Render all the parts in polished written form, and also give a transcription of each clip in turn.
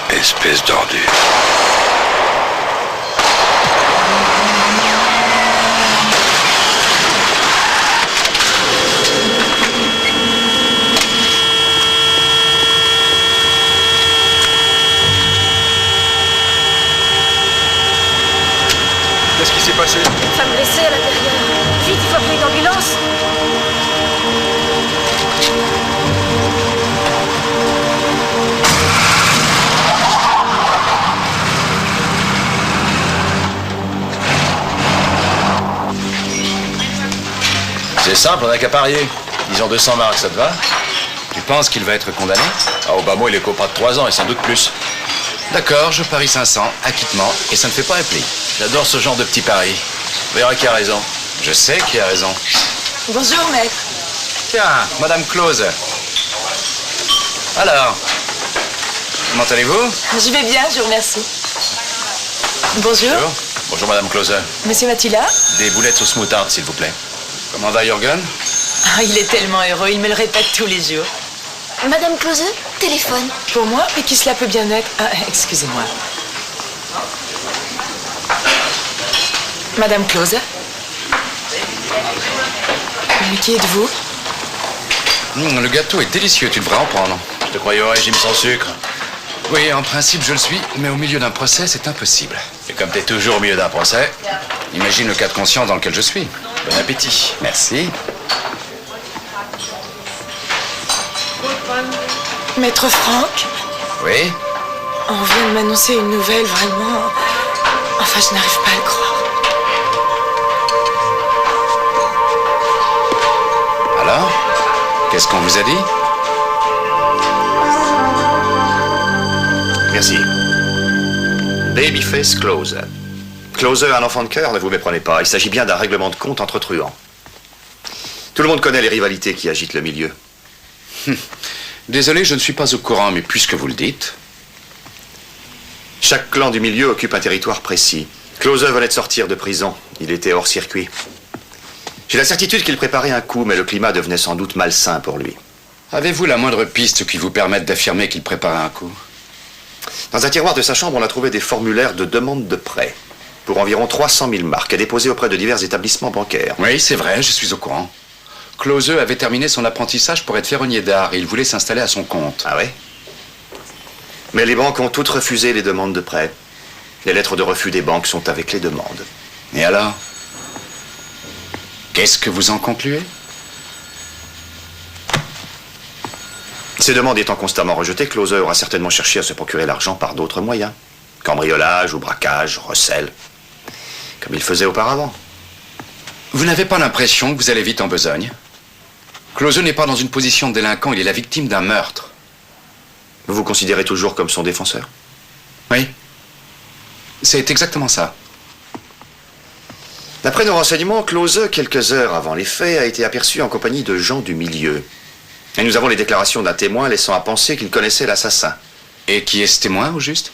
Espèce d'ordure. Qu'est-ce qui s'est passé? Une femme blessée à l'intérieur. Vite, il faut appeler une ambulance. C'est simple, on n'a qu'à parier. Disons 200 marks, ça te va? Tu penses qu'il va être condamné? Ah, Obama, il est copra de 3 ans et sans doute plus. D'accord, je parie 500, acquittement, et ça ne fait pas un pli. J'adore ce genre de petits paris. Vous verrez qui a raison. Je sais qui a raison. Bonjour, maître. Tiens, Madame Close. Alors, comment allez-vous? Je vais bien, je vous remercie. Bonjour. Bonjour. Bonjour, Madame Close. Monsieur Matilla? Des boulettes sauce moutarde, s'il vous plaît. Comment va Jürgen? Ah, il est tellement heureux, il me le répète tous les jours. Madame Close, téléphone. Pour moi, mais qui cela peut bien être? Ah, excusez-moi. Madame Close? Mais qui êtes-vous? Le gâteau est délicieux, tu devrais en prendre. Je te croyais au régime sans sucre. Oui, en principe, je le suis, mais au milieu d'un procès, c'est impossible. Et comme t'es toujours au milieu d'un procès, imagine le cas de conscience dans lequel je suis. Bon appétit. Merci. Maître Franck? Oui? On vient de m'annoncer une nouvelle, vraiment... Enfin, je n'arrive pas à le croire. Alors? Qu'est-ce qu'on vous a dit? Merci. Babyface Close. Close, un enfant de cœur, ne vous méprenez pas. Il s'agit bien d'un règlement de compte entre truands. Tout le monde connaît les rivalités qui agitent le milieu. Désolé, je ne suis pas au courant, mais puisque vous le dites... Chaque clan du milieu occupe un territoire précis. Close venait de sortir de prison. Il était hors circuit. J'ai la certitude qu'il préparait un coup, mais le climat devenait sans doute malsain pour lui. Avez-vous la moindre piste qui vous permette d'affirmer qu'il préparait un coup? Dans un tiroir de sa chambre, on a trouvé des formulaires de demande de prêt pour environ 300 000 marks à déposer auprès de divers établissements bancaires. Oui, c'est vrai, je suis au courant. Close avait terminé son apprentissage pour être ferronnier d'art et il voulait s'installer à son compte. Ah ouais? Mais les banques ont toutes refusé les demandes de prêt. Les lettres de refus des banques sont avec les demandes. Et alors? Qu'est-ce que vous en concluez? Ces demandes étant constamment rejetées, Close aura certainement cherché à se procurer l'argent par d'autres moyens. Cambriolage ou braquage, recel. Comme il faisait auparavant. Vous n'avez pas l'impression que vous allez vite en besogne? Close n'est pas dans une position de délinquant, il est la victime d'un meurtre. Vous vous considérez toujours comme son défenseur? Oui. C'est exactement ça. D'après nos renseignements, Close, quelques heures avant les faits, a été aperçu en compagnie de gens du milieu. Et nous avons les déclarations d'un témoin laissant à penser qu'il connaissait l'assassin. Et qui est ce témoin, au juste?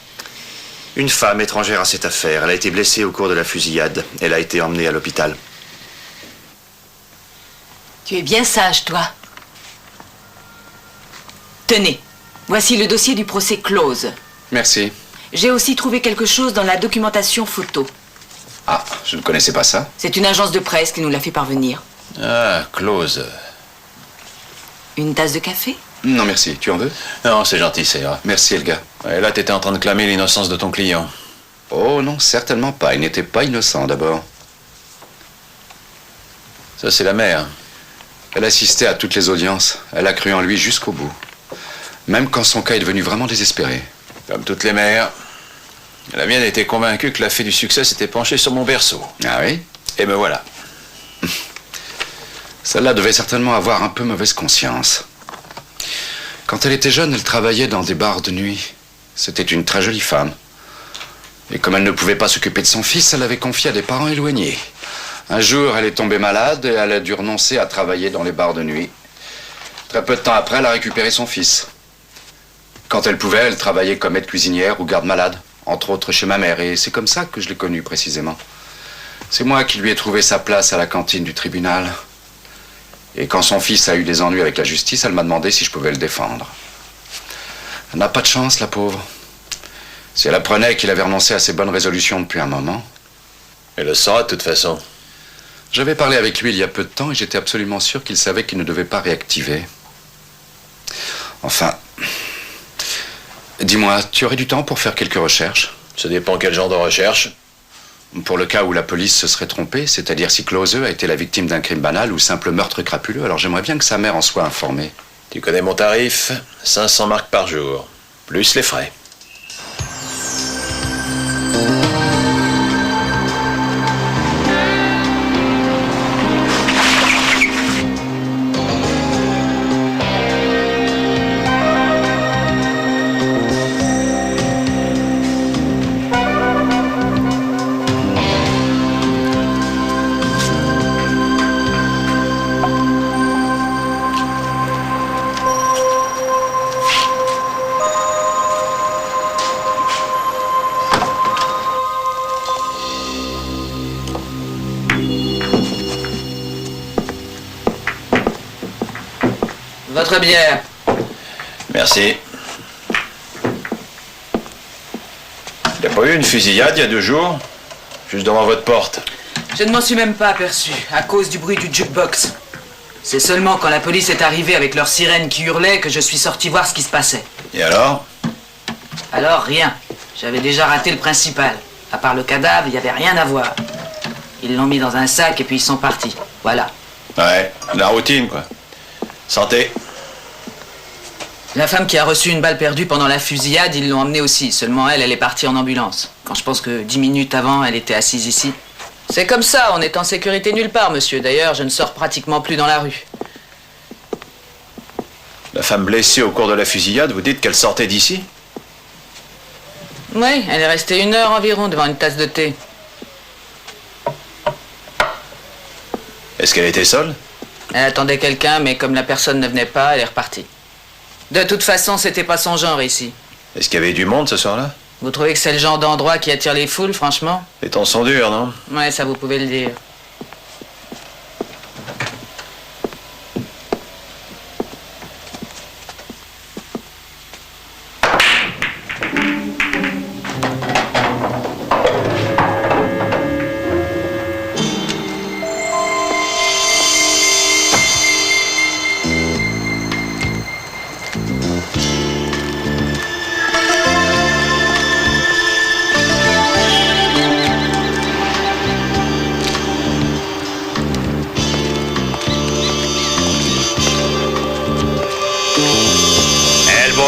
Une femme étrangère à cette affaire. Elle a été blessée au cours de la fusillade. Elle a été emmenée à l'hôpital. Tu es bien sage, toi. Tenez, voici le dossier du procès Close. Merci. J'ai aussi trouvé quelque chose dans la documentation photo. Ah, je ne connaissais pas ça. C'est une agence de presse qui nous l'a fait parvenir. Ah, Close. Une tasse de café? Non, merci. Tu en veux? Non, c'est gentil, ça ira. Merci, Elga. Et là, t'étais en train de clamer l'innocence de ton client. Oh non, certainement pas. Il n'était pas innocent, d'abord. Ça, c'est la mère. Elle assistait à toutes les audiences. Elle a cru en lui jusqu'au bout. Même quand son cas est devenu vraiment désespéré. Comme toutes les mères. La mienne était convaincue que la fée du succès s'était penchée sur mon berceau. Ah oui? Et me voilà. Celle-là devait certainement avoir un peu mauvaise conscience. Quand elle était jeune, elle travaillait dans des bars de nuit. C'était une très jolie femme. Et comme elle ne pouvait pas s'occuper de son fils, elle l'avait confié à des parents éloignés. Un jour, elle est tombée malade et elle a dû renoncer à travailler dans les bars de nuit. Très peu de temps après, elle a récupéré son fils. Quand elle pouvait, elle travaillait comme aide cuisinière ou garde-malade, entre autres chez ma mère. Et c'est comme ça que je l'ai connue précisément. C'est moi qui lui ai trouvé sa place à la cantine du tribunal. Et quand son fils a eu des ennuis avec la justice, elle m'a demandé si je pouvais le défendre. Elle n'a pas de chance, la pauvre. Si elle apprenait qu'il avait renoncé à ses bonnes résolutions depuis un moment... Elle le saura de toute façon. J'avais parlé avec lui il y a peu de temps et j'étais absolument sûr qu'il savait qu'il ne devait pas réactiver. Enfin... Dis-moi, tu aurais du temps pour faire quelques recherches? Ça dépend quel genre de recherche. Pour le cas où la police se serait trompée, c'est-à-dire si Klose a été la victime d'un crime banal ou simple meurtre crapuleux, alors j'aimerais bien que sa mère en soit informée. Tu connais mon tarif? 500 marks par jour. Plus les frais. Votre bière. Merci. Il n'y a pas eu une fusillade il y a 2 jours? Juste devant votre porte. Je ne m'en suis même pas aperçu, à cause du bruit du jukebox. C'est seulement quand la police est arrivée avec leur sirène qui hurlait que je suis sorti voir ce qui se passait. Et alors? Alors, rien. J'avais déjà raté le principal. À part le cadavre, il n'y avait rien à voir. Ils l'ont mis dans un sac et puis ils sont partis. Voilà. Ouais, la routine, quoi. Santé. La femme qui a reçu une balle perdue pendant la fusillade, ils l'ont emmenée aussi. Seulement elle est partie en ambulance. Quand je pense que 10 minutes avant, elle était assise ici. C'est comme ça, on est en sécurité nulle part, monsieur. D'ailleurs, je ne sors pratiquement plus dans la rue. La femme blessée au cours de la fusillade, vous dites qu'elle sortait d'ici? Oui, elle est restée 1 heure environ devant une tasse de thé. Est-ce qu'elle était seule? Elle attendait quelqu'un, mais comme la personne ne venait pas, elle est repartie. De toute façon, c'était pas son genre ici. Est-ce qu'il y avait du monde ce soir-là? Vous trouvez que c'est le genre d'endroit qui attire les foules, franchement? Les temps sont durs, non? Ouais, ça vous pouvez le dire.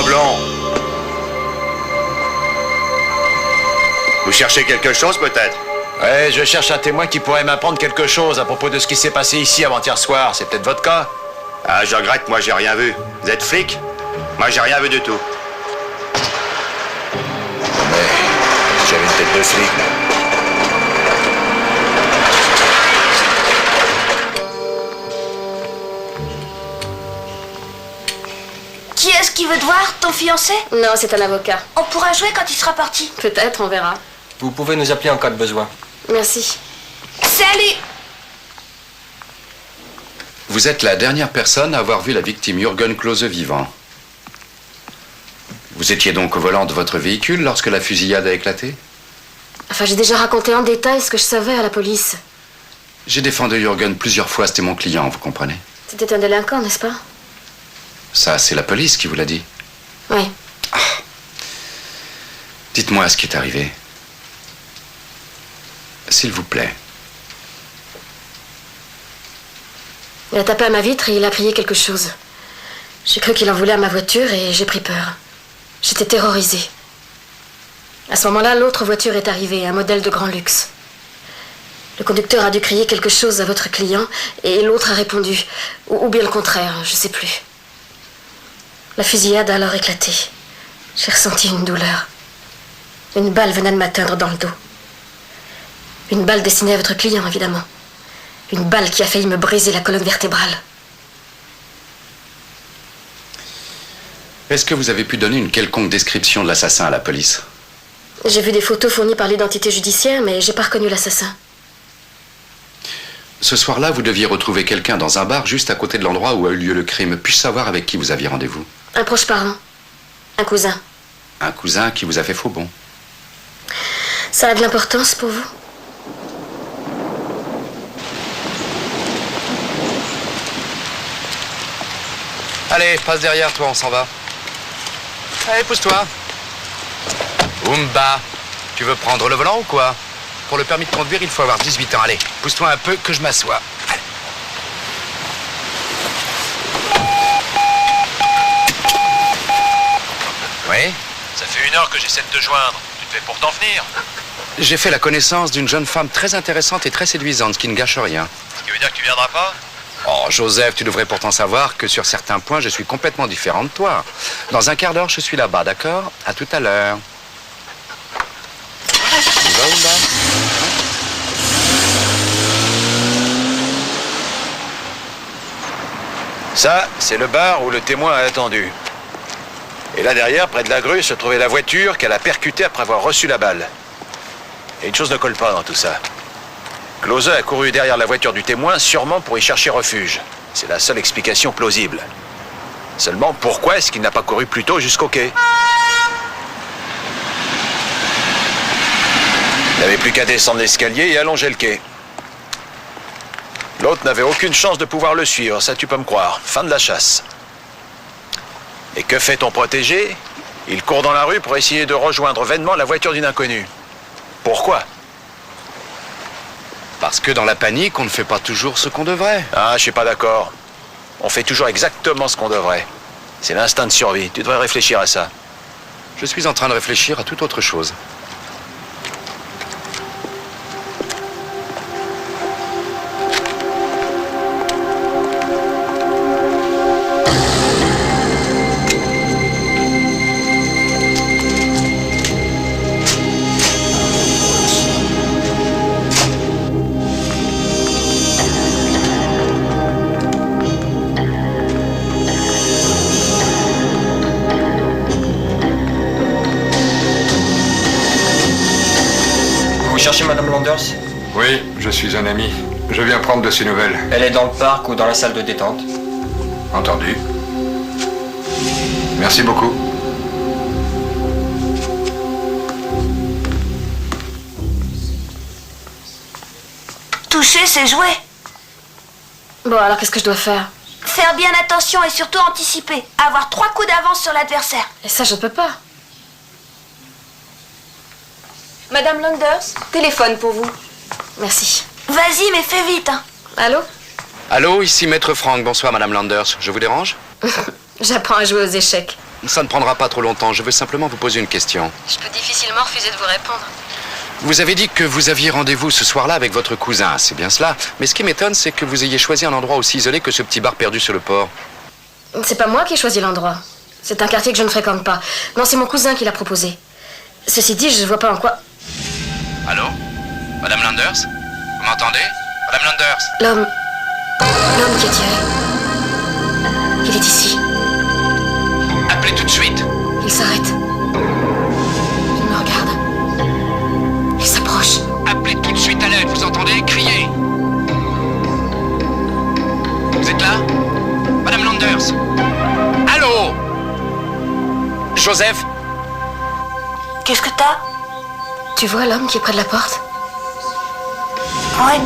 Blond. Vous cherchez quelque chose, peut-être? Ouais, je cherche un témoin qui pourrait m'apprendre quelque chose à propos de ce qui s'est passé ici avant-hier soir. C'est peut-être votre cas? Ah, je regrette, moi j'ai rien vu. Vous êtes flic? Moi j'ai rien vu du tout. Mais j'avais une tête de flic. Qui est-ce qui veut te voir? Ton fiancé? Non, c'est un avocat. On pourra jouer quand il sera parti. Peut-être, on verra. Vous pouvez nous appeler en cas de besoin. Merci. Salut! Vous êtes la dernière personne à avoir vu la victime Jürgen Klose vivant. Vous étiez donc au volant de votre véhicule lorsque la fusillade a éclaté? Enfin, j'ai déjà raconté en détail ce que je savais à la police. J'ai défendu Jürgen plusieurs fois, c'était mon client, vous comprenez? C'était un délinquant, n'est-ce pas? Ça, c'est la police qui vous l'a dit. Oui. Ah. Dites-moi ce qui est arrivé. S'il vous plaît. Il a tapé à ma vitre et il a crié quelque chose. J'ai cru qu'il en voulait à ma voiture et j'ai pris peur. J'étais terrorisée. À ce moment-là, l'autre voiture est arrivée, un modèle de grand luxe. Le conducteur a dû crier quelque chose à votre client et l'autre a répondu. Ou bien le contraire, je sais plus. La fusillade a alors éclaté. J'ai ressenti une douleur. Une balle venait de m'atteindre dans le dos. Une balle destinée à votre client, évidemment. Une balle qui a failli me briser la colonne vertébrale. Est-ce que vous avez pu donner une quelconque description de l'assassin à la police? J'ai vu des photos fournies par l'identité judiciaire, mais j'ai pas reconnu l'assassin. Ce soir-là, vous deviez retrouver quelqu'un dans un bar juste à côté de l'endroit où a eu lieu le crime. Puis-je savoir avec qui vous aviez rendez-vous? Un proche parent. Un cousin. Un cousin qui vous a fait faux bond. Ça a de l'importance pour vous? Allez, passe derrière toi, on s'en va. Allez, pousse-toi. Oumba, tu veux prendre le volant ou quoi? Pour le permis de conduire, il faut avoir 18 ans. Allez, pousse-toi un peu que je m'assoie. Allez. Oui? Ça fait 1 heure que j'essaie de te joindre. Tu te fais pourtant venir. J'ai fait la connaissance d'une jeune femme très intéressante et très séduisante qui ne gâche rien. Ce qui veut dire que tu viendras pas? Oh, Joseph, tu devrais pourtant savoir que sur certains points, je suis complètement différent de toi. Dans un quart d'heure, je suis là-bas, d'accord? À tout à l'heure. On va où, là? Ça, c'est le bar où le témoin a attendu. Et là derrière, près de la grue, se trouvait la voiture qu'elle a percutée après avoir reçu la balle. Et une chose ne colle pas dans tout ça. Klose a couru derrière la voiture du témoin, sûrement pour y chercher refuge. C'est la seule explication plausible. Seulement, pourquoi est-ce qu'il n'a pas couru plus tôt jusqu'au quai? Il n'avait plus qu'à descendre l'escalier et allonger le quai. L'autre n'avait aucune chance de pouvoir le suivre, ça tu peux me croire. Fin de la chasse. Et que fait ton protégé? Il court dans la rue pour essayer de rejoindre vainement la voiture d'une inconnue. Pourquoi? Parce que dans la panique, on ne fait pas toujours ce qu'on devrait. Ah, je suis pas d'accord. On fait toujours exactement ce qu'on devrait. C'est l'instinct de survie. Tu devrais réfléchir à ça. Je suis en train de réfléchir à toute autre chose. Vous cherchez Madame Landers? Oui, je suis un ami. Je viens prendre de ses nouvelles. Elle est dans le parc ou dans la salle de détente. Entendu. Merci beaucoup. Toucher, c'est jouer. Bon, alors qu'est-ce que je dois faire? Faire bien attention et surtout anticiper. Avoir 3 coups d'avance sur l'adversaire. Et ça, je peux pas. Madame Landers, téléphone pour vous. Merci. Vas-y, mais fais vite, hein. Allô? Allô, ici Maître Franck. Bonsoir, Madame Landers. Je vous dérange? J'apprends à jouer aux échecs. Ça ne prendra pas trop longtemps. Je veux simplement vous poser une question. Je peux difficilement refuser de vous répondre. Vous avez dit que vous aviez rendez-vous ce soir-là avec votre cousin, c'est bien cela. Mais ce qui m'étonne, c'est que vous ayez choisi un endroit aussi isolé que ce petit bar perdu sur le port. C'est pas moi qui ai choisi l'endroit. C'est un quartier que je ne fréquente pas. Non, c'est mon cousin qui l'a proposé. Ceci dit, je vois pas en quoi... Allô? Madame Landers? Vous m'entendez? Madame Landers? L'homme qui a tiré. Il est ici. Appelez tout de suite. Il s'arrête. Il me regarde. Il s'approche. Appelez tout de suite à l'aide, vous entendez? Criez. Vous êtes là? Madame Landers? Allô? Joseph? Qu'est-ce que t'as? Tu vois l'homme qui est près de la porte? Ouais.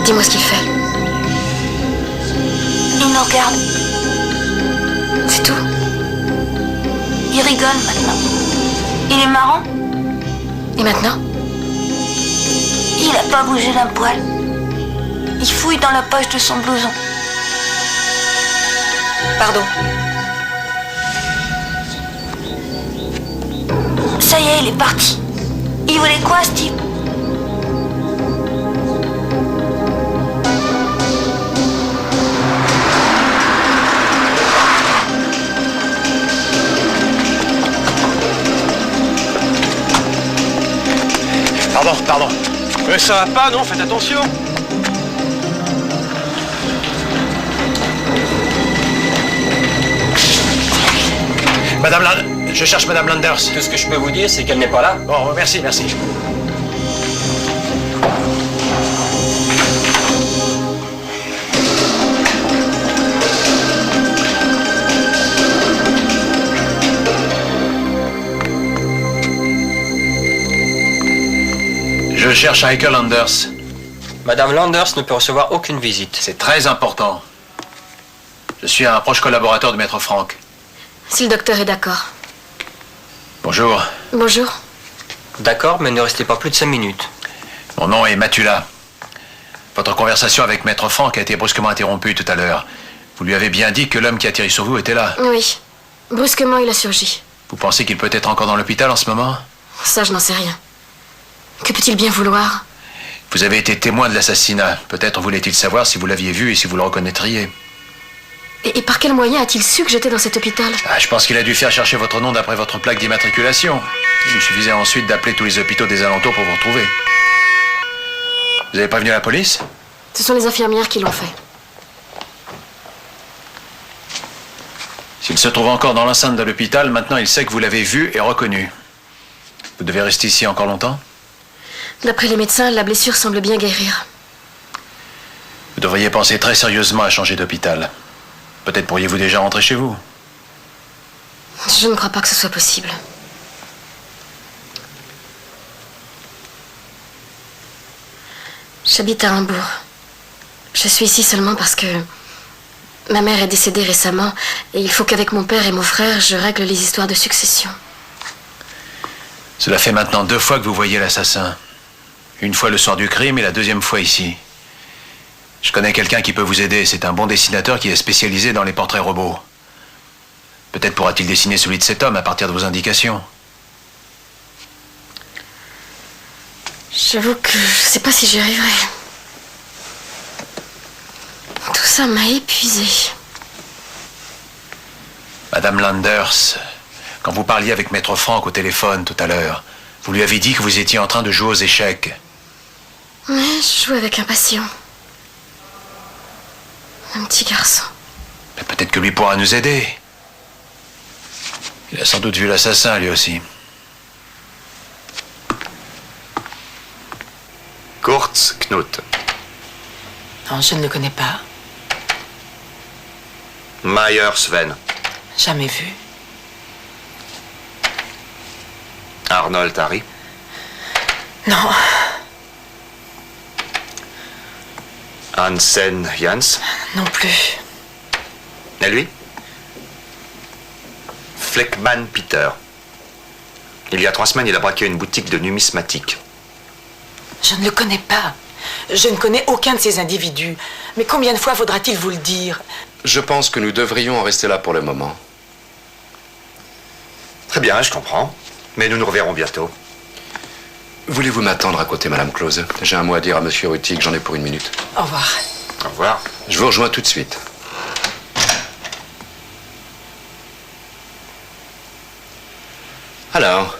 Dis-moi ce qu'il fait. Il nous regarde. C'est tout? Il rigole maintenant. Il est marrant. Et maintenant? Il a pas bougé d'un poil. Il fouille dans la poche de son blouson. Pardon. Ça y est, il est parti. Il voulait quoi, ce type? Pardon. Mais ça va pas, non? Faites attention. Je cherche Madame Landers. Tout ce que je peux vous dire, c'est qu'elle n'est pas là. Bon, merci. Je cherche Heike Landers. Madame Landers ne peut recevoir aucune visite. C'est très important. Je suis un proche collaborateur de Maître Franck. Si le docteur est d'accord. Bonjour. Bonjour. D'accord, mais ne restez pas plus de 5 minutes. Mon nom est Matula. Votre conversation avec Maître Franck a été brusquement interrompue tout à l'heure. Vous lui avez bien dit que l'homme qui a tiré sur vous était là. Oui. Brusquement, il a surgi. Vous pensez qu'il peut être encore dans l'hôpital en ce moment? Ça, je n'en sais rien. Que peut-il bien vouloir? Vous avez été témoin de l'assassinat. Peut-être voulait-il savoir si vous l'aviez vu et si vous le reconnaîtriez. Et par quel moyen a-t-il su que j'étais dans cet hôpital? Je pense qu'il a dû faire chercher votre nom d'après votre plaque d'immatriculation. Il lui suffisait ensuite d'appeler tous les hôpitaux des alentours pour vous retrouver. Vous avez prévenu la police? Ce sont les infirmières qui l'ont fait. S'il se trouve encore dans l'enceinte de l'hôpital, maintenant il sait que vous l'avez vu et reconnu. Vous devez rester ici encore longtemps? D'après les médecins, la blessure semble bien guérir. Vous devriez penser très sérieusement à changer d'hôpital. Peut-être pourriez-vous déjà rentrer chez vous. Je ne crois pas que ce soit possible. J'habite à Hambourg. Je suis ici seulement parce que ma mère est décédée récemment et il faut qu'avec mon père et mon frère, je règle les histoires de succession. Cela fait maintenant 2 fois que vous voyez l'assassin. Une fois le soir du crime et la 2e fois ici. Je connais quelqu'un qui peut vous aider. C'est un bon dessinateur qui est spécialisé dans les portraits robots. Peut-être pourra-t-il dessiner celui de cet homme à partir de vos indications. J'avoue que je ne sais pas si j'y arriverai. Tout ça m'a épuisée. Madame Landers, quand vous parliez avec Maître Franck au téléphone tout à l'heure, vous lui avez dit que vous étiez en train de jouer aux échecs. Oui, je joue avec un patient. Un petit garçon. Mais peut-être que lui pourra nous aider. Il a sans doute vu l'assassin, lui aussi. Kurz Knut. Non, je ne le connais pas. Meyer Sven. Jamais vu. Arnold Harry. Non. Hansen Jans. Non plus. Et lui? Fleckman Peter. Il y a 3 semaines, il a braqué une boutique de numismatique. Je ne le connais pas. Je ne connais aucun de ces individus. Mais combien de fois faudra-t-il vous le dire? Je pense que nous devrions en rester là pour le moment. Très bien, je comprends. Mais nous nous reverrons bientôt. Voulez-vous m'attendre à côté, Madame Klose? J'ai un mot à dire à Monsieur Rutig, j'en ai pour 1 minute. Au revoir. Au revoir. Je vous rejoins tout de suite. Alors,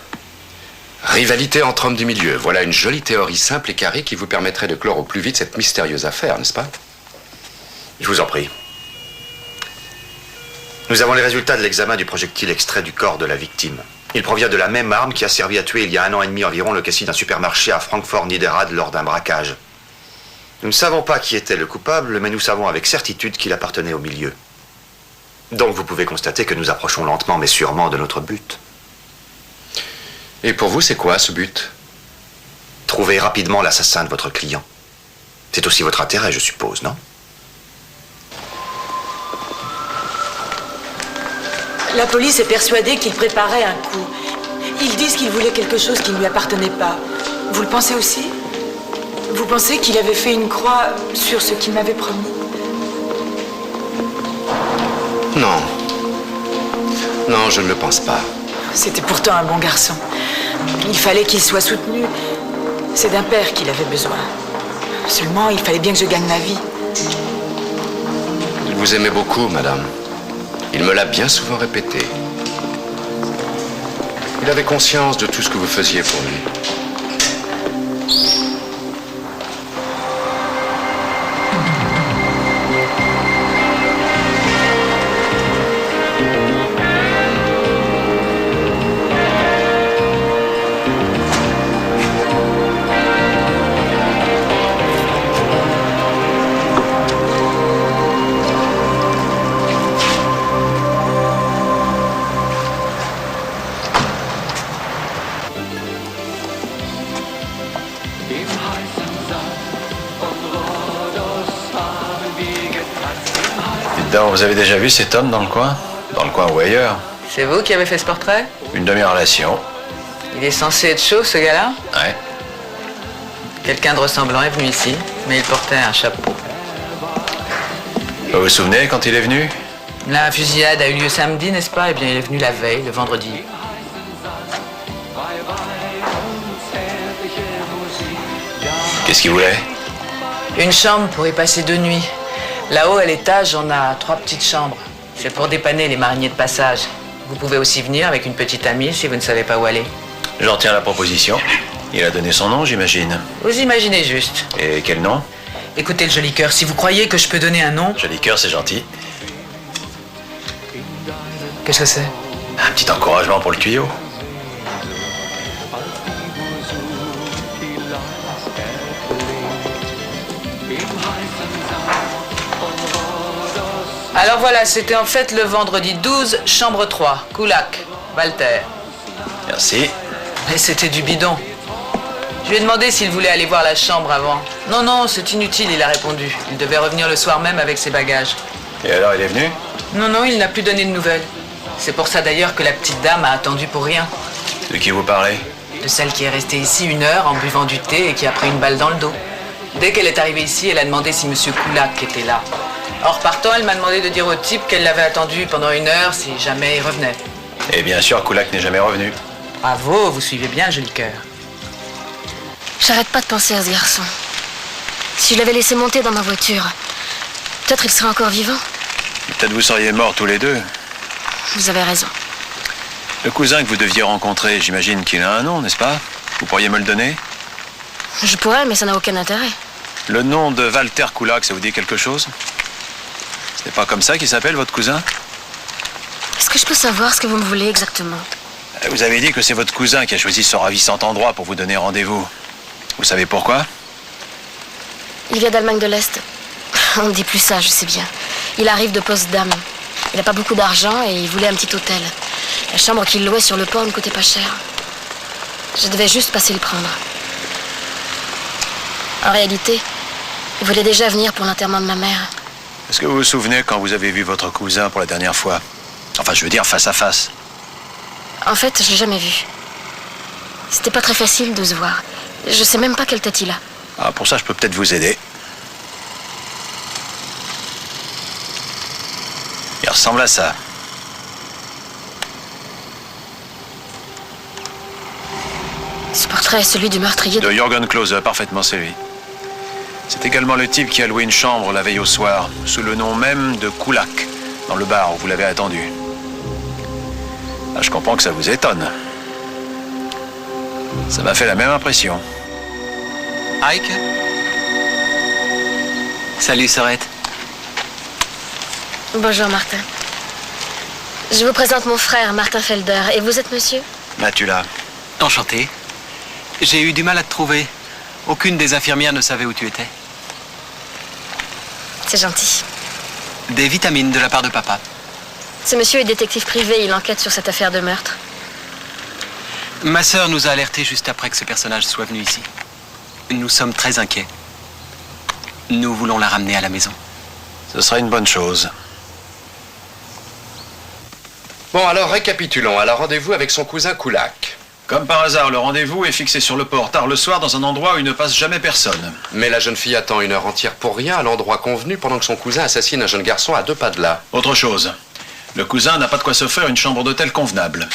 rivalité entre hommes du milieu. Voilà une jolie théorie simple et carrée qui vous permettrait de clore au plus vite cette mystérieuse affaire, n'est-ce pas? Je vous en prie. Nous avons les résultats de l'examen du projectile extrait du corps de la victime. Il provient de la même arme qui a servi à tuer il y a 1 an et demi environ le caissier d'un supermarché à Francfort-Niederrad lors d'un braquage. Nous ne savons pas qui était le coupable, mais nous savons avec certitude qu'il appartenait au milieu. Donc vous pouvez constater que nous approchons lentement mais sûrement de notre but. Et pour vous, c'est quoi ce but? Trouver rapidement l'assassin de votre client. C'est aussi votre intérêt, je suppose, non? La police est persuadée qu'il préparait un coup. Ils disent qu'il voulait quelque chose qui ne lui appartenait pas. Vous le pensez aussi? Vous pensez qu'il avait fait une croix sur ce qu'il m'avait promis? Non. Non, je ne le pense pas. C'était pourtant un bon garçon. Il fallait qu'il soit soutenu. C'est d'un père qu'il avait besoin. Seulement, il fallait bien que je gagne ma vie. Il vous aimait beaucoup, madame. Il me l'a bien souvent répété. Il avait conscience de tout ce que vous faisiez pour lui. Donc, vous avez déjà vu cet homme dans le coin? Dans le coin ou ailleurs? C'est vous qui avez fait ce portrait? Une de mes relations. Il est censé être chaud, ce gars-là? Ouais. Quelqu'un de ressemblant est venu ici, mais il portait un chapeau. Vous vous souvenez quand il est venu? La fusillade a eu lieu samedi, n'est-ce pas? Eh bien, il est venu la veille, le vendredi. Qu'est-ce qu'il voulait? Une chambre pour y passer 2 nuits. Là-haut, à l'étage, on a 3 petites chambres. C'est pour dépanner les mariniers de passage. Vous pouvez aussi venir avec une petite amie si vous ne savez pas où aller. J'en tiens la proposition. Il a donné son nom, j'imagine. Vous imaginez juste. Et quel nom? Écoutez, le joli cœur, si vous croyez que je peux donner un nom... Joli cœur, c'est gentil. Qu'est-ce que c'est? Un petit encouragement pour le tuyau. Alors voilà, c'était en fait le vendredi 12, chambre 3, Koulak, Walter. Merci. Mais c'était du bidon. Je lui ai demandé s'il voulait aller voir la chambre avant. Non, non, c'est inutile, il a répondu. Il devait revenir le soir même avec ses bagages. Et alors, il est venu? Non, non, il n'a plus donné de nouvelles. C'est pour ça d'ailleurs que la petite dame a attendu pour rien. De qui vous parlez? De celle qui est restée ici 1 heure en buvant du thé et qui a pris une balle dans le dos. Dès qu'elle est arrivée ici, elle a demandé si Monsieur Koulak était là. En repartant, elle m'a demandé de dire au type qu'elle l'avait attendu pendant 1 heure si jamais il revenait. Et bien sûr, Koulak n'est jamais revenu. Bravo, vous suivez bien, joli cœur. J'arrête pas de penser à ce garçon. Si je l'avais laissé monter dans ma voiture, peut-être il serait encore vivant. Peut-être vous seriez morts tous les deux. Vous avez raison. Le cousin que vous deviez rencontrer, j'imagine qu'il a un nom, n'est-ce pas? Vous pourriez me le donner? Je pourrais, mais ça n'a aucun intérêt. Le nom de Walter Koulak, ça vous dit quelque chose? Ce n'est pas comme ça qu'il s'appelle, votre cousin? Est-ce que je peux savoir ce que vous me voulez exactement? Vous avez dit que c'est votre cousin qui a choisi ce ravissant endroit pour vous donner rendez-vous. Vous savez pourquoi? Il vient d'Allemagne de l'Est. On ne dit plus ça, je sais bien. Il arrive de Potsdam. Il n'a pas beaucoup d'argent et il voulait un petit hôtel. La chambre qu'il louait sur le port ne coûtait pas cher. Je devais juste passer le prendre. En réalité, il voulait déjà venir pour l'enterrement de ma mère. Est-ce que vous vous souvenez quand vous avez vu votre cousin pour la dernière fois? Enfin, je veux dire face à face. En fait, je l'ai jamais vu. C'était pas très facile de se voir. Je sais même pas quelle tête il a. Ah, pour ça, je peux peut-être vous aider. Il ressemble à ça. Ce portrait est celui du meurtrier De Jürgen Klose, parfaitement c'est lui. C'est également le type qui a loué une chambre la veille au soir, sous le nom même de Koulak, dans le bar où vous l'avez attendu. Ah, je comprends que ça vous étonne. Ça m'a fait la même impression. Ike? Salut, Sorette. Bonjour, Martin. Je vous présente mon frère, Martin Felder. Et vous êtes monsieur? Matula. Enchanté. J'ai eu du mal à te trouver. Aucune des infirmières ne savait où tu étais. C'est gentil. Des vitamines de la part de papa. Ce monsieur est détective privé. Il enquête sur cette affaire de meurtre. Ma sœur nous a alertés juste après que ce personnage soit venu ici. Nous sommes très inquiets. Nous voulons la ramener à la maison. Ce sera une bonne chose. Bon, alors récapitulons. Elle a rendez-vous avec son cousin Koulak. Comme par hasard, le rendez-vous est fixé sur le port tard le soir dans un endroit où il ne passe jamais personne. Mais la jeune fille attend 1 heure entière pour rien à l'endroit convenu pendant que son cousin assassine un jeune garçon à 2 pas de là. Autre chose. Le cousin n'a pas de quoi s'offrir une chambre d'hôtel convenable.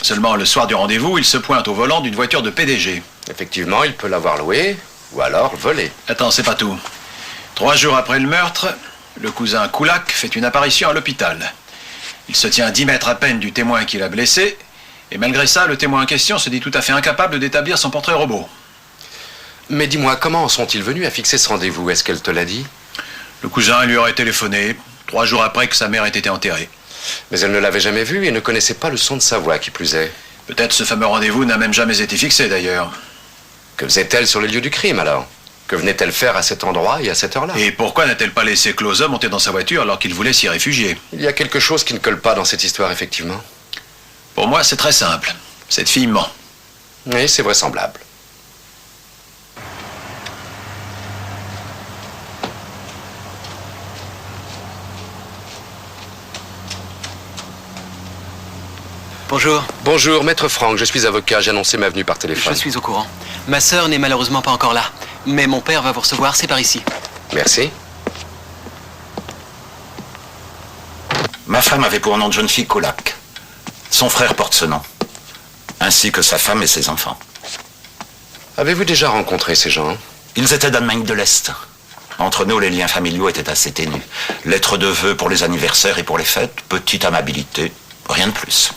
Seulement, le soir du rendez-vous, il se pointe au volant d'une voiture de PDG. Effectivement, il peut l'avoir louée ou alors volée. Attends, c'est pas tout. 3 jours après le meurtre, le cousin Koulak fait une apparition à l'hôpital. Il se tient à 10 mètres à peine du témoin qui l'a blessé, et malgré ça, le témoin en question se dit tout à fait incapable d'établir son portrait robot. Mais dis-moi, comment sont-ils venus à fixer ce rendez-vous? Est-ce qu'elle te l'a dit? Le cousin lui aurait téléphoné 3 jours après que sa mère ait été enterrée. Mais elle ne l'avait jamais vu et ne connaissait pas le son de sa voix, qui plus est. Peut-être ce fameux rendez-vous n'a même jamais été fixé, d'ailleurs. Que faisait-elle sur le lieu du crime, alors? Que venait-elle faire à cet endroit et à cette heure-là? Et pourquoi n'a-t-elle pas laissé Klose monter dans sa voiture alors qu'il voulait s'y réfugier? Il y a quelque chose qui ne colle pas dans cette histoire, effectivement. Pour moi, c'est très simple. Cette fille ment. Oui, c'est vraisemblable. Bonjour. Bonjour, maître Franck, je suis avocat, j'ai annoncé ma venue par téléphone. Je suis au courant. Ma sœur n'est malheureusement pas encore là. Mais mon père va vous recevoir, c'est par ici. Merci. Ma femme avait pour nom de jeune fille Kulak. Son frère porte ce nom, ainsi que sa femme et ses enfants. Avez-vous déjà rencontré ces gens? Ils étaient d'Allemagne de l'Est. Entre nous, les liens familiaux étaient assez ténus. Lettres de vœux pour les anniversaires et pour les fêtes, petite amabilité, rien de plus.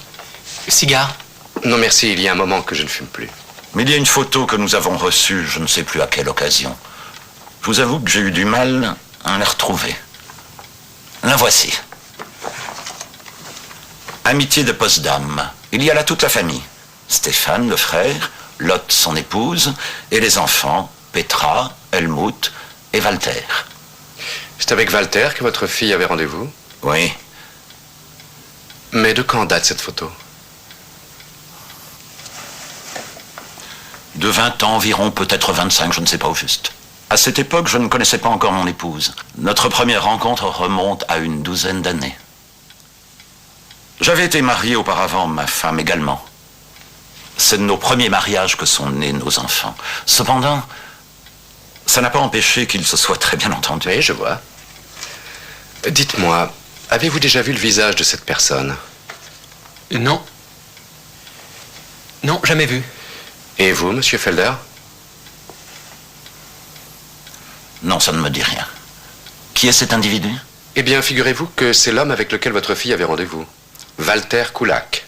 Cigare? Non merci, il y a un moment que je ne fume plus. Mais il y a une photo que nous avons reçue, je ne sais plus à quelle occasion. Je vous avoue que j'ai eu du mal à la retrouver. La voici. Amitié de Potsdam. Il y a là toute la famille. Stéphane, le frère, Lotte, son épouse, et les enfants, Petra, Helmut et Walter. C'est avec Walter que votre fille avait rendez-vous? Oui. Mais de quand date cette photo? De 20 ans environ, peut-être 25, je ne sais pas au juste. À cette époque, je ne connaissais pas encore mon épouse. Notre première rencontre remonte à une douzaine d'années. J'avais été marié auparavant, ma femme également. C'est de nos premiers mariages que sont nés nos enfants. Cependant, ça n'a pas empêché qu'ils se soient très bien entendus. Oui, je vois. Dites-moi, avez-vous déjà vu le visage de cette personne? Non. Non, jamais vu. Et vous, monsieur Felder? Non, ça ne me dit rien. Qui est cet individu? Eh bien, figurez-vous que c'est l'homme avec lequel votre fille avait rendez-vous. Walter Kulak.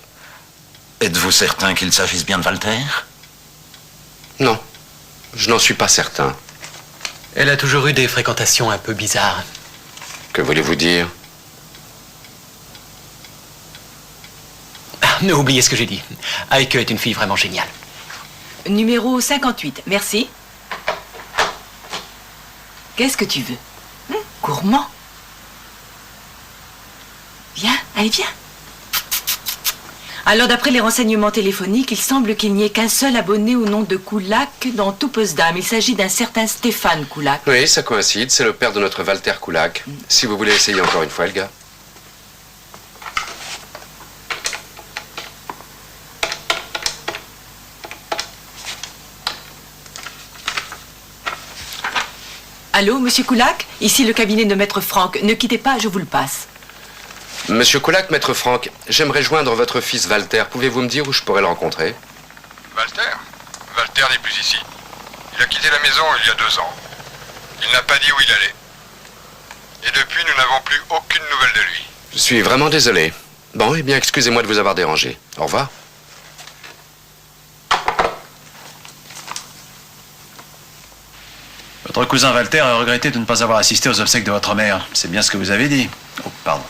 Êtes-vous certain qu'il s'agisse bien de Walter? Non, je n'en suis pas certain. Elle a toujours eu des fréquentations un peu bizarres. Que voulez-vous dire? Oubliez ce que j'ai dit. Heike est une fille vraiment géniale. Numéro 58, merci. Qu'est-ce que tu veux? Gourmand. Viens, allez, viens. Alors, d'après les renseignements téléphoniques, il semble qu'il n'y ait qu'un seul abonné au nom de Kulak dans tout Potsdam. Il s'agit d'un certain Stéphane Kulak. Oui, ça coïncide. C'est le père de notre Walter Kulak. Si vous voulez essayer encore une fois, Helga. Allô, monsieur Kulak? Ici le cabinet de maître Franck. Ne quittez pas, je vous le passe. Monsieur Kulak, maître Franck, j'aimerais joindre votre fils Walter. Pouvez-vous me dire où je pourrais le rencontrer? Walter? Walter n'est plus ici. Il a quitté la maison il y a 2 ans. Il n'a pas dit où il allait. Et depuis, nous n'avons plus aucune nouvelle de lui. Je suis vraiment désolé. Bon, eh bien, excusez-moi de vous avoir dérangé. Au revoir. Votre cousin Walter a regretté de ne pas avoir assisté aux obsèques de votre mère. C'est bien ce que vous avez dit. Oh, pardon.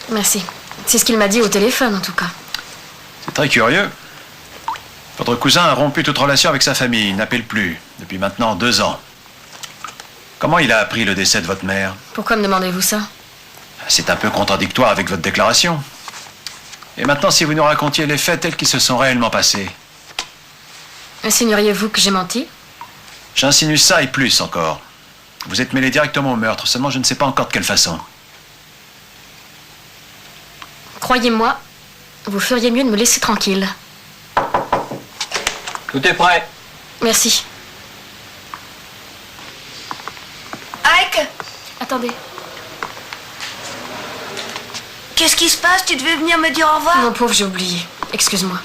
Merci. C'est ce qu'il m'a dit au téléphone, en tout cas. C'est très curieux. Votre cousin a rompu toute relation avec sa famille. Il n'appelle plus, depuis maintenant 2 ans. Comment il a appris le décès de votre mère? Pourquoi me demandez-vous ça? C'est un peu contradictoire avec votre déclaration. Et maintenant, si vous nous racontiez les faits tels qu'ils se sont réellement passés. Insinueriez-vous que j'ai menti? J'insinue ça et plus encore. Vous êtes mêlé directement au meurtre, seulement je ne sais pas encore de quelle façon. Croyez-moi, vous feriez mieux de me laisser tranquille. Tout est prêt. Merci. Heike, Attendez. qu'est-ce qui se passe? Tu devais venir me dire au revoir? Mon pauvre, j'ai oublié. Excuse-moi.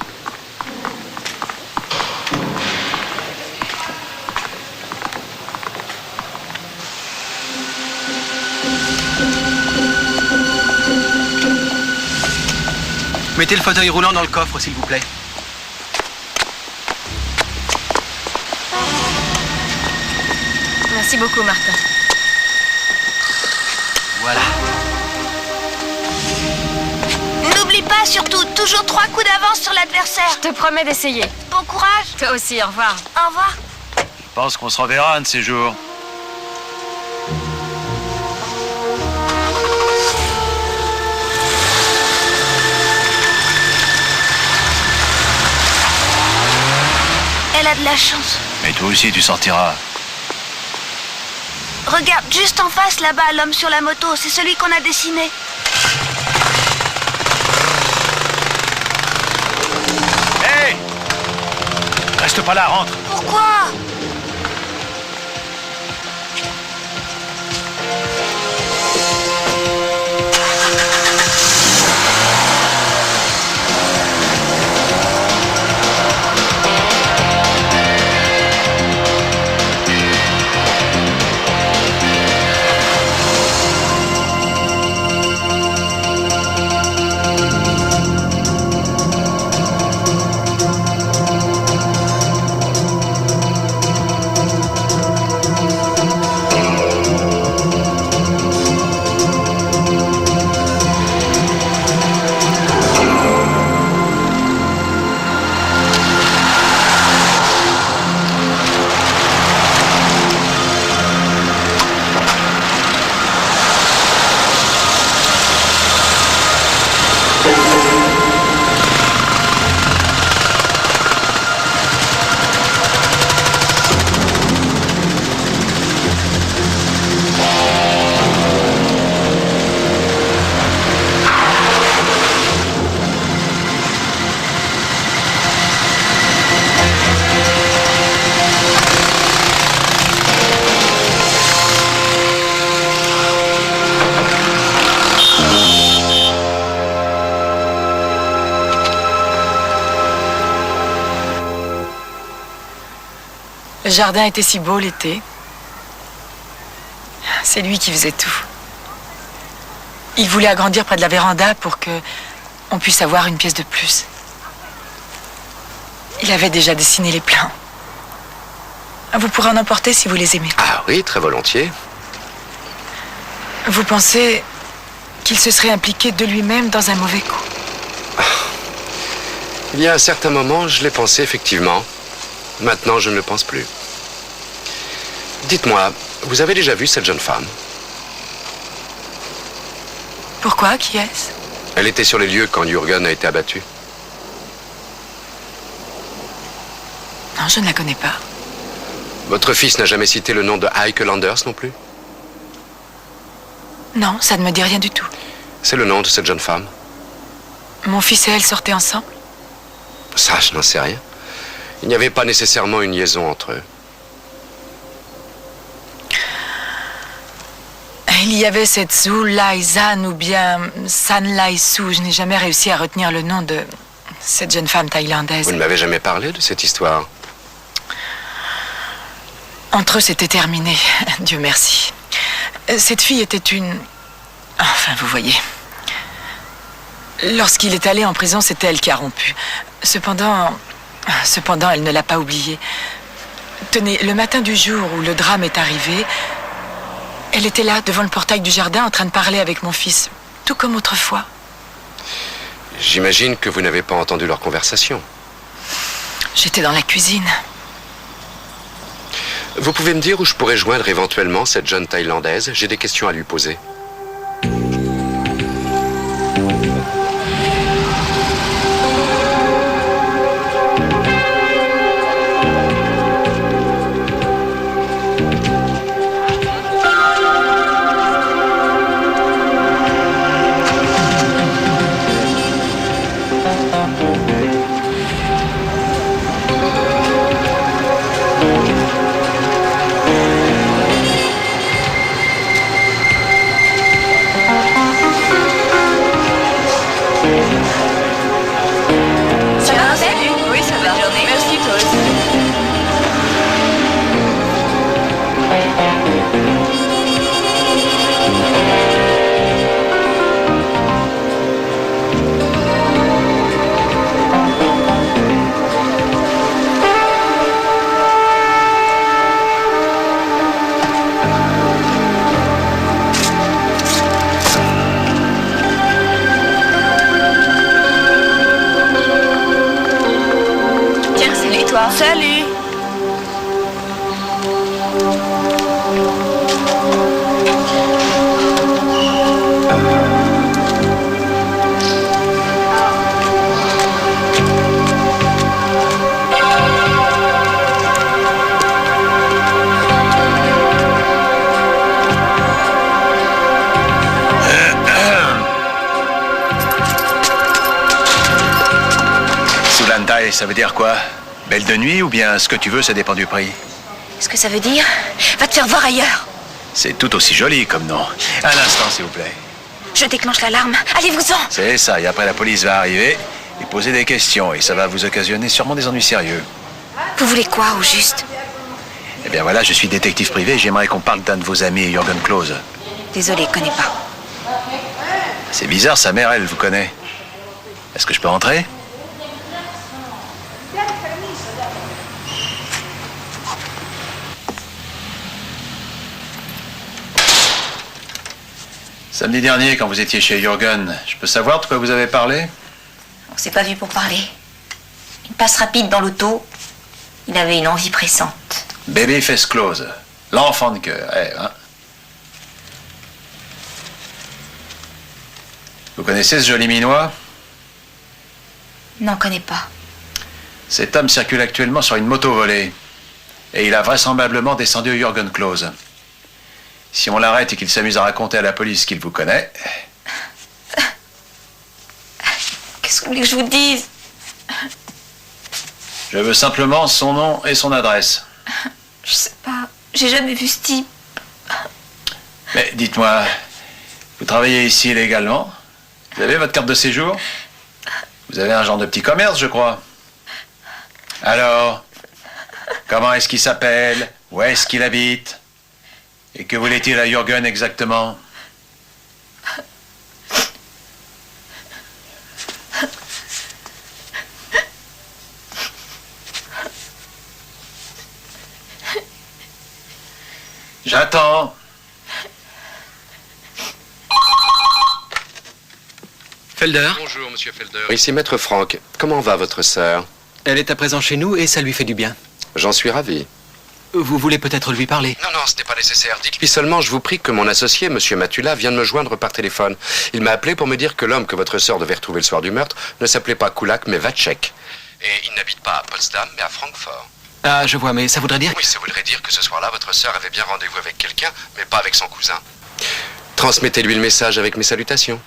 Mettez le fauteuil roulant dans le coffre, s'il vous plaît. Merci beaucoup, Martin. Voilà. N'oublie pas, surtout, toujours 3 coups d'avance sur l'adversaire. Je te promets d'essayer. Bon courage. Toi aussi, au revoir. Au revoir. Je pense qu'on se reverra un de ces jours. Elle a de la chance. Mais toi aussi, tu sortiras. Regarde, juste en face, là-bas, l'homme sur la moto. C'est celui qu'on a dessiné. Reste pas là, rentre. Pourquoi? Le jardin était si beau l'été. C'est lui qui faisait tout. Il voulait agrandir près de la véranda pour que on puisse avoir une pièce de plus. Il avait déjà dessiné les plans. Vous pourrez en emporter si vous les aimez. Ah oui, très volontiers. Vous pensez qu'il se serait impliqué de lui-même dans un mauvais coup? Il y a un certain moment, je l'ai pensé effectivement. Maintenant, je ne le pense plus. Dites-moi, vous avez déjà vu cette jeune femme? Pourquoi? Qui est-ce? Elle était sur les lieux quand Jürgen a été abattu. Non, je ne la connais pas. Votre fils n'a jamais cité le nom de Heike Landers non plus? Non, ça ne me dit rien du tout. C'est le nom de cette jeune femme. Mon fils et elle sortaient ensemble? Ça, je n'en sais rien. Il n'y avait pas nécessairement une liaison entre eux. Il y avait cette Zhu Lai Zan ou bien San Lai Su. Je n'ai jamais réussi à retenir le nom de cette jeune femme thaïlandaise. Vous ne m'avez jamais parlé de cette histoire? Entre eux, c'était terminé. Dieu merci. Cette fille était une... Enfin, vous voyez. Lorsqu'il est allé en prison, c'est elle qui a rompu. Cependant, elle ne l'a pas oublié. Tenez, le matin du jour où le drame est arrivé, elle était là, devant le portail du jardin, en train de parler avec mon fils, tout comme autrefois. J'imagine que vous n'avez pas entendu leur conversation. J'étais dans la cuisine. Vous pouvez me dire où je pourrais joindre éventuellement cette jeune Thaïlandaise? J'ai des questions à lui poser. Salut. Sulantai, ça veut dire quoi? Belle de nuit ou bien ce que tu veux, ça dépend du prix. Ce que ça veut dire, va te faire voir ailleurs. C'est tout aussi joli comme nom. Un instant, s'il vous plaît. Je déclenche l'alarme. Allez-vous-en. C'est ça, et après la police va arriver et poser des questions, et ça va vous occasionner sûrement des ennuis sérieux. Vous voulez quoi, au juste? Eh bien voilà, je suis détective privé et j'aimerais qu'on parle d'un de vos amis, Jürgen Klose. Désolé, connais pas. C'est bizarre, sa mère, elle vous connaît. Est-ce que je peux rentrer? Samedi dernier, quand vous étiez chez Jürgen, je peux savoir de quoi vous avez parlé? On s'est pas vu pour parler. Une passe rapide dans l'auto. Il avait une envie pressante. Babyface Klose, l'enfant de cœur, hein? Vous connaissez ce joli minois? Non, connais pas. Cet homme circule actuellement sur une moto volée. Et il a vraisemblablement descendu Jürgen Klose. Si on l'arrête et qu'il s'amuse à raconter à la police qu'il vous connaît... Qu'est-ce que vous voulez que je vous dise? Je veux simplement son nom et son adresse. Je sais pas. J'ai jamais vu ce type. Mais dites-moi, vous travaillez ici légalement? Vous avez votre carte de séjour? Vous avez un genre de petit commerce, je crois. Alors, comment est-ce qu'il s'appelle? Où est-ce qu'il habite? Et que voulait-il à Jürgen exactement? J'attends. Felder? Bonjour, monsieur Felder. Ici Maître Franck. Comment va votre sœur? Elle est à présent chez nous et ça lui fait du bien. J'en suis ravi. Vous voulez peut-être lui parler? Non, ce n'est pas nécessaire. Dites-lui seulement, je vous prie, que mon associé, monsieur Matula, vient de me joindre par téléphone. Il m'a appelé pour me dire que l'homme que votre sœur devait retrouver le soir du meurtre ne s'appelait pas Kulak, mais Vacek. Et il n'habite pas à Potsdam, mais à Francfort. Ah, je vois, mais ça voudrait dire... Oui, ça voudrait dire que ce soir-là, votre sœur avait bien rendez-vous avec quelqu'un, mais pas avec son cousin. Transmettez-lui le message avec mes salutations.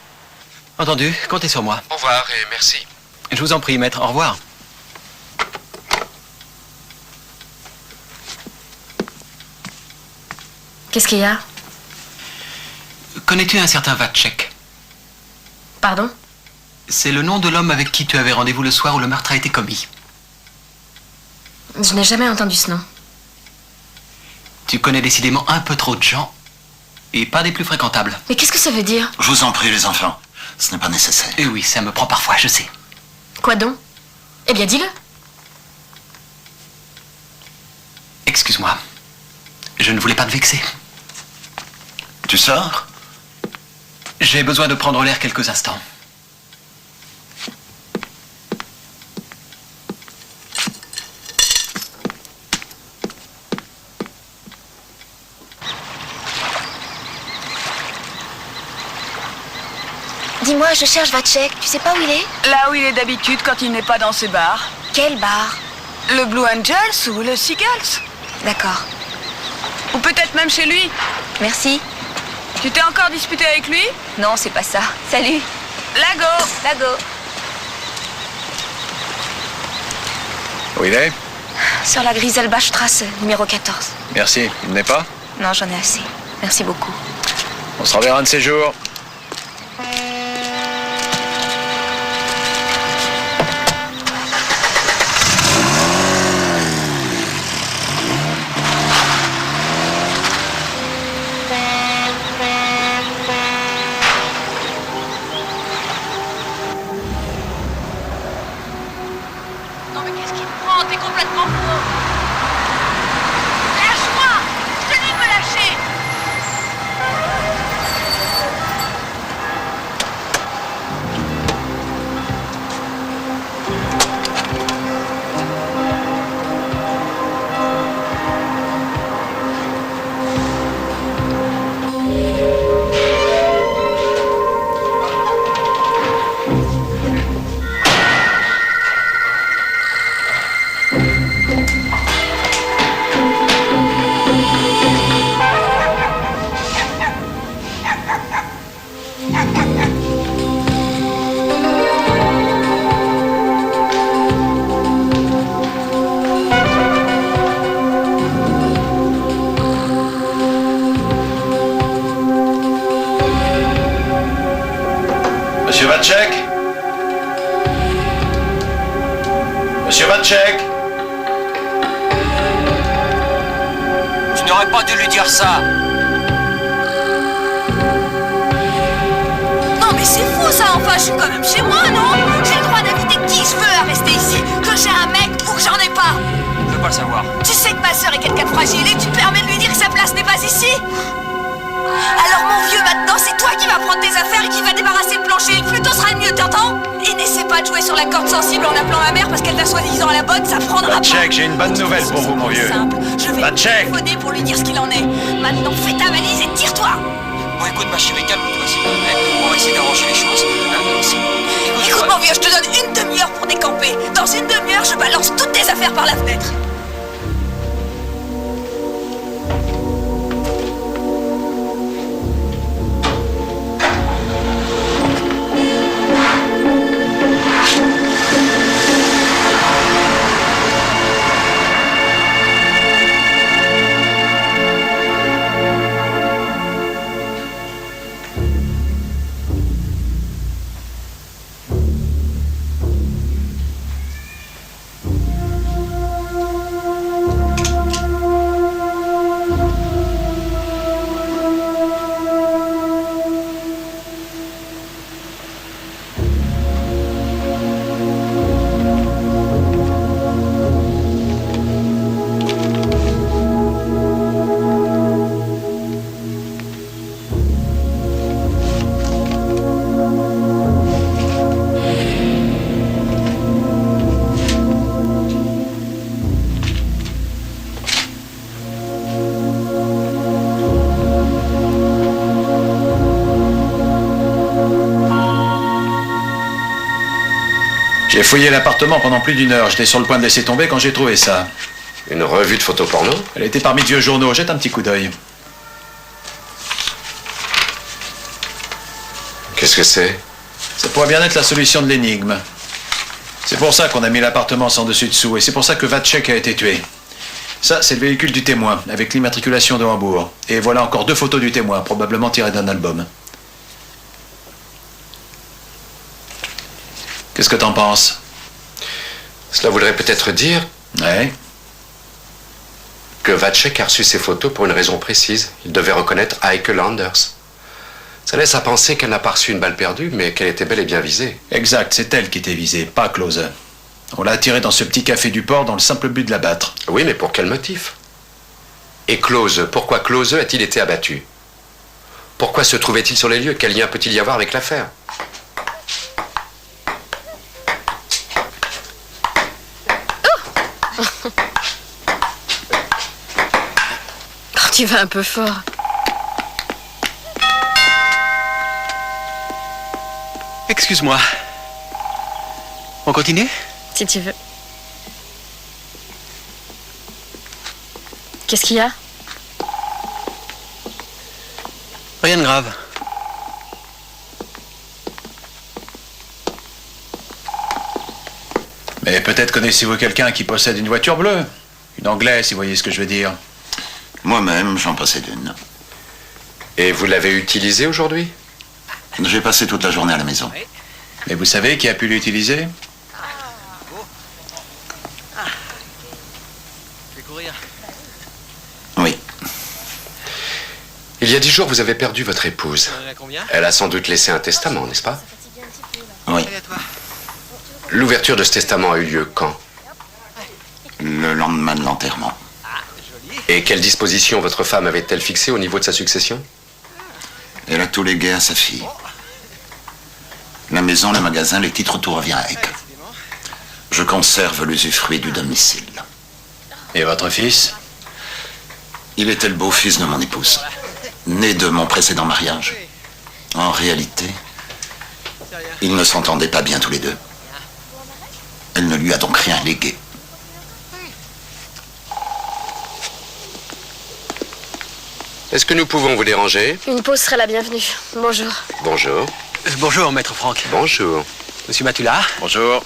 Entendu, comptez sur moi. Au revoir et merci. Je vous en prie, maître, au revoir. Qu'est-ce qu'il y a? Connais-tu un certain Vacek? Pardon? C'est le nom de l'homme avec qui tu avais rendez-vous le soir où le meurtre a été commis. Je n'ai jamais entendu ce nom. Tu connais décidément un peu trop de gens, et pas des plus fréquentables. Mais qu'est-ce que ça veut dire? Je vous en prie, les enfants. Ce n'est pas nécessaire. Eh oui, ça me prend parfois, je sais. Quoi donc? Eh bien, dis-le. Excuse-moi. Je ne voulais pas te vexer. Tu sors? J'ai besoin de prendre l'air quelques instants. Dis-moi, je cherche Vacek. Tu sais pas où il est? Là où il est d'habitude quand il n'est pas dans ses bars. Quel bar? Le Blue Angels ou le Seagulls. D'accord. Ou peut-être même chez lui. Merci. Tu t'es encore disputé avec lui? Non, c'est pas ça. Salut. Lago. Lago. Où il est? Sur la Griselbachstrasse, numéro 14. Merci. Il n'est pas? Non, j'en ai assez. Merci beaucoup. On se reverra un de ces jours. Non mais qu'est-ce qui te prend? T'es complètement fou. Lâche-moi! Je te dis de me lâcher! Monsieur Vatchek! Je n'aurais pas dû lui dire ça. Non mais c'est fou ça, enfin je suis quand même chez moi, non? J'ai le droit d'inviter qui je veux à rester ici, que j'ai un mec ou que j'en ai pas. Je veux pas le savoir. Tu sais que ma sœur est quelqu'un de fragile et tu te permets de lui dire que sa place n'est pas ici? Alors mon vieux, maintenant c'est toi qui vas prendre tes affaires et qui va débarrasser le plancher, le plus tôt sera le mieux, t'entends? Et n'essaie pas de jouer sur la corde sensible en appelant ma mère parce qu'elle t'a soi-disant à la bonne, ça prendra pas. Vatchek, j'ai une bonne nouvelle pour vous, mon vieux. Simple, je vais lui téléphoner pour lui dire ce qu'il en est. Maintenant fais ta valise et tire-toi. Bon, écoute, ma chérie, calme-toi, s'il te plaît. On va essayer d'arranger les choses. Écoute mon vieux, je te donne une demi-heure pour décamper. Dans une demi-heure, je balance toutes tes affaires par la fenêtre. J'ai fouillé l'appartement pendant plus d'une heure. J'étais sur le point de laisser tomber quand j'ai trouvé ça. Une revue de photos porno? Elle était parmi de vieux journaux. Jette un petit coup d'œil. Qu'est-ce que c'est? Ça pourrait bien être la solution de l'énigme. C'est pour ça qu'on a mis l'appartement sans dessus-dessous. Et c'est pour ça que Vatchek a été tué. Ça, c'est le véhicule du témoin, avec l'immatriculation de Hambourg. Et voilà encore 2 photos du témoin, probablement tirées d'un album. Qu'est-ce que t'en penses? Cela voudrait peut-être dire... Ouais. Que Vatchek a reçu ces photos pour une raison précise. Il devait reconnaître Heike Landers. Ça laisse à penser qu'elle n'a pas reçu une balle perdue, mais qu'elle était bel et bien visée. Exact, c'est elle qui était visée, pas Klose. On l'a attirée dans ce petit café du port dans le simple but de l'abattre. Oui, mais pour quel motif? Et Klose, pourquoi Klose a-t-il été abattu? Pourquoi se trouvait-il sur les lieux? Quel lien peut-il y avoir avec l'affaire? Tu vas un peu fort. Excuse-moi. On continue? Si tu veux. Qu'est-ce qu'il y a? Rien de grave. Mais peut-être connaissez-vous quelqu'un qui possède une voiture bleue? Une anglaise, si vous voyez ce que je veux dire. Moi-même, j'en possède une. Et vous l'avez utilisée aujourd'hui? J'ai passé toute la journée à la maison. Mais vous savez qui a pu l'utiliser? Oui. Il y a 10 jours, vous avez perdu votre épouse. Elle a sans doute laissé un testament, n'est-ce pas? Oui. L'ouverture de ce testament a eu lieu quand? Le lendemain de l'enterrement. Et quelles dispositions votre femme avait-elle fixées au niveau de sa succession? Elle a tout légué à sa fille. La maison, le magasin, les titres, tout revient à Heike. Je conserve l'usufruit du domicile. Et votre fils? Il était le beau-fils de mon épouse, né de mon précédent mariage. En réalité, ils ne s'entendaient pas bien tous les deux. Elle ne lui a donc rien légué. Est-ce que nous pouvons vous déranger? Une pause serait la bienvenue. Bonjour. Bonjour. Bonjour, maître Franck. Bonjour. Monsieur Matula? Bonjour.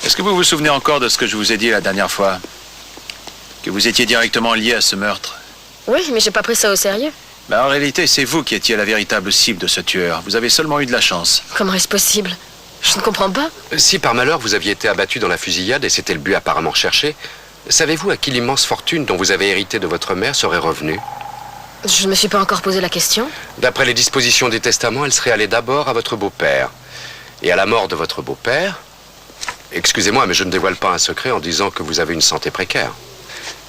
Est-ce que vous vous souvenez encore de ce que je vous ai dit la dernière fois? Que vous étiez directement lié à ce meurtre? Oui, mais j'ai pas pris ça au sérieux. Ben, en réalité, c'est vous qui étiez la véritable cible de ce tueur. Vous avez seulement eu de la chance. Comment est-ce possible? Je ne comprends pas. Si par malheur vous aviez été abattu dans la fusillade, et c'était le but apparemment recherché, savez-vous à qui l'immense fortune dont vous avez hérité de votre mère serait revenue? Je ne me suis pas encore posé la question. D'après les dispositions des testaments, elle serait allée d'abord à votre beau-père. Et à la mort de votre beau-père... Excusez-moi, mais je ne dévoile pas un secret en disant que vous avez une santé précaire.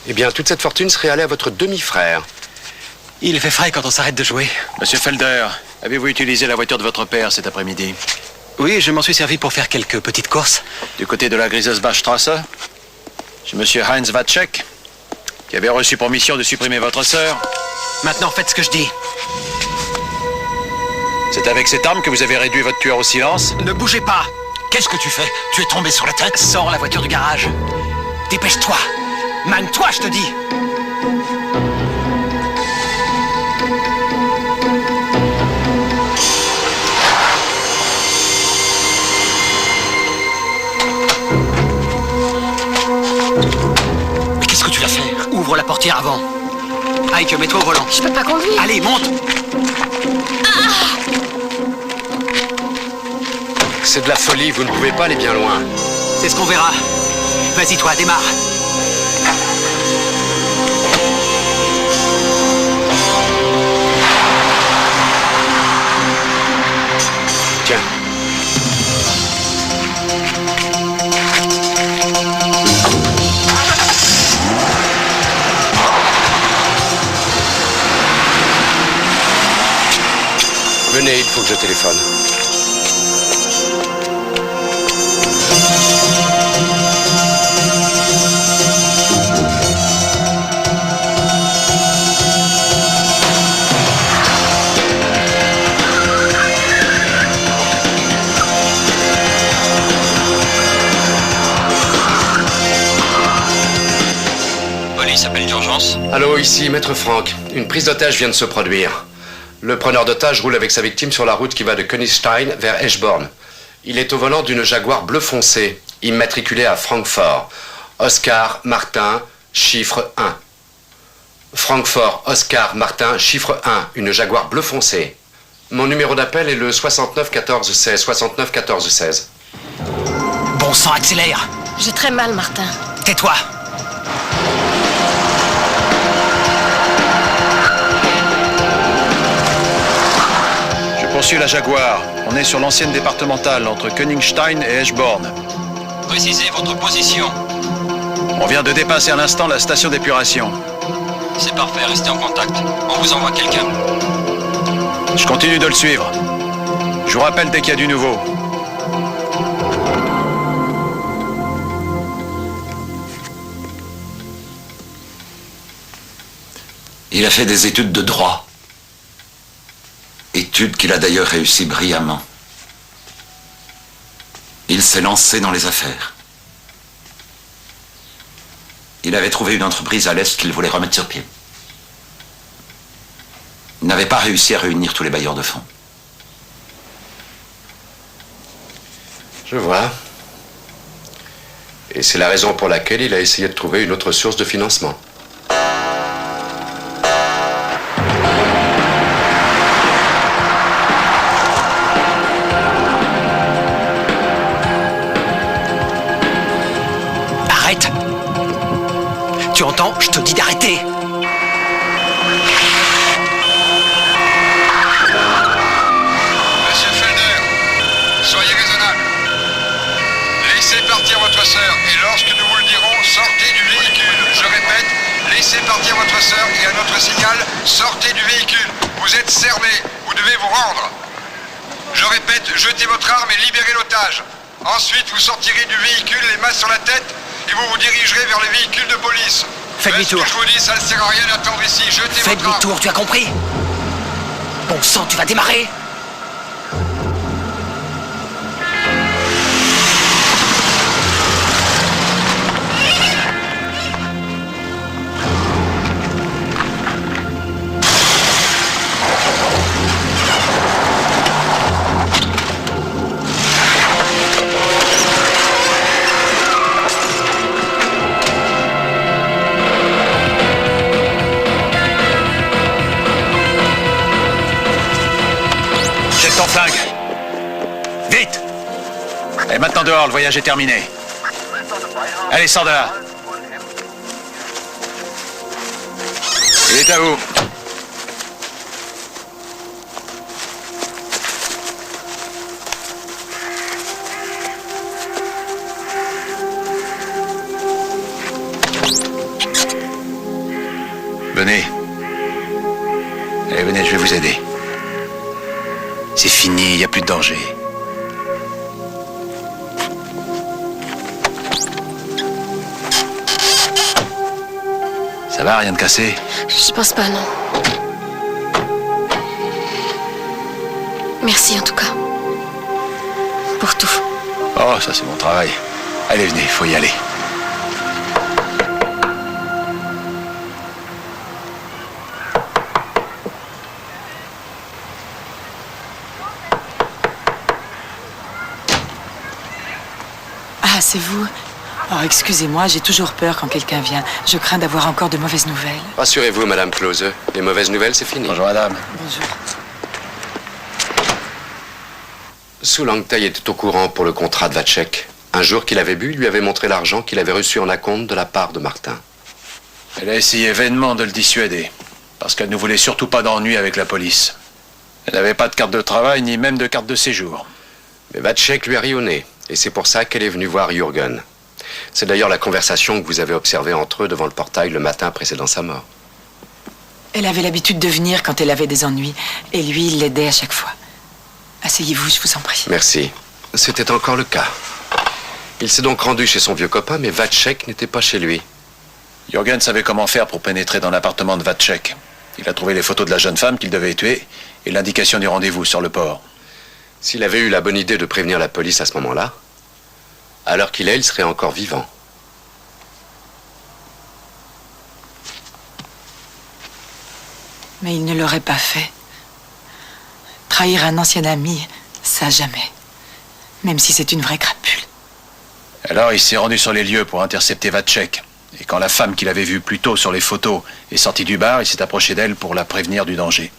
Eh bien, toute cette fortune serait allée à votre demi-frère. Il fait frais quand on s'arrête de jouer. Monsieur Felder, avez-vous utilisé la voiture de votre père cet après-midi? Oui, je m'en suis servi pour faire quelques petites courses. Du côté de la Griesesbachstrasse, chez monsieur Heinz Watschek, qui avait reçu pour mission de supprimer votre sœur. Maintenant, faites ce que je dis. C'est avec cette arme que vous avez réduit votre tueur au silence? Ne bougez pas. Qu'est-ce que tu fais? Tu es tombé sur la tête? Sors la voiture du garage. Dépêche-toi. Magne-toi, je te dis. Mais qu'est-ce que tu vas faire? Ouvre la portière avant. Ike, mets-toi au volant. Je peux pas conduire. Allez, monte. C'est de la folie, vous ne pouvez pas aller bien loin. C'est ce qu'on verra. Vas-y, toi, démarre. Tiens. Venez, il faut que je téléphone. Police, appel d'urgence. Allô, ici, Maître Franck. Une prise d'otage vient de se produire. Le preneur d'otage roule avec sa victime sur la route qui va de Königstein vers Eschborn. Il est au volant d'une Jaguar bleu foncé, immatriculée à Francfort. Oscar Martin, chiffre 1. Francfort, Oscar Martin, chiffre 1, une Jaguar bleu foncé. Mon numéro d'appel est le 69 14 16, 69 14 16. Bon sang, accélère. J'ai très mal, Martin. Tais-toi. Poursuit la Jaguar. On est sur l'ancienne départementale entre Königstein et Eschborn. Précisez votre position. On vient de dépasser à l'instant la station d'épuration. C'est parfait, restez en contact. On vous envoie quelqu'un. Je continue de le suivre. Je vous rappelle dès qu'il y a du nouveau. Il a fait des études de droit. Études qu'il a d'ailleurs réussi brillamment. Il s'est lancé dans les affaires. Il avait trouvé une entreprise à l'Est qu'il voulait remettre sur pied. Il n'avait pas réussi à réunir tous les bailleurs de fonds. Je vois. Et c'est la raison pour laquelle il a essayé de trouver une autre source de financement. Tu entends? Je te dis d'arrêter. Monsieur Felder, soyez raisonnable. Laissez partir votre sœur et lorsque nous vous le dirons, sortez du véhicule. Je répète, laissez partir votre sœur et à notre signal, sortez du véhicule. Vous êtes cerné, vous devez vous rendre. Je répète, jetez votre arme et libérez l'otage. Ensuite, vous sortirez du véhicule, les mains sur la tête, et vous vous dirigerez vers les véhicules de police. Faites demi-tour. Je vous dis, ça ne sert à rien d'attendre ici. Jetez Faites votre arme. demi-tour, tu as compris? Bon sang, tu vas démarrer. maintenant dehors, le voyage est terminé. Allez, sors de là. Il est à vous. Venez. Allez, venez, je vais vous aider. C'est fini, il n'y a plus de danger. Ça va, rien de cassé? Je pense pas, non. Merci en tout cas. Pour tout. Oh, ça c'est mon travail. Allez, venez, faut y aller. Ah, c'est vous? Oh, excusez-moi, j'ai toujours peur quand quelqu'un vient. Je crains d'avoir encore de mauvaises nouvelles. Rassurez-vous, Madame Klose, les mauvaises nouvelles, c'est fini. Bonjour, madame. Bonjour. Su Langtai était au courant pour le contrat de Vacek. Un jour qu'il avait bu, il lui avait montré l'argent qu'il avait reçu en acompte de la part de Martin. Elle a essayé vainement de le dissuader, parce qu'elle ne voulait surtout pas d'ennui avec la police. Elle n'avait pas de carte de travail, ni même de carte de séjour. Mais Vacek lui a ri au nez, et c'est pour ça qu'elle est venue voir Jürgen. C'est d'ailleurs la conversation que vous avez observée entre eux devant le portail le matin précédant sa mort. Elle avait l'habitude de venir quand elle avait des ennuis, et lui, il l'aidait à chaque fois. Asseyez-vous, je vous en prie. Merci. C'était encore le cas. Il s'est donc rendu chez son vieux copain, mais Vacek n'était pas chez lui. Jürgen savait comment faire pour pénétrer dans l'appartement de Vacek. Il a trouvé les photos de la jeune femme qu'il devait tuer et l'indication du rendez-vous sur le port. S'il avait eu la bonne idée de prévenir la police à ce moment-là, à l'heure qu'il est, il serait encore vivant. Mais il ne l'aurait pas fait. Trahir un ancien ami, ça jamais. Même si c'est une vraie crapule. Alors il s'est rendu sur les lieux pour intercepter Vacek. Et quand la femme qu'il avait vue plus tôt sur les photos est sortie du bar, il s'est approché d'elle pour la prévenir du danger.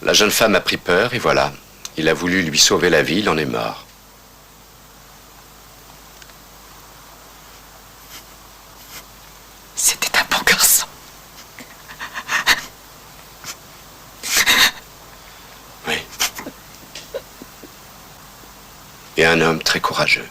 La jeune femme a pris peur et voilà. Il a voulu lui sauver la vie, il en est mort. C'était un bon garçon. Oui. Et un homme très courageux.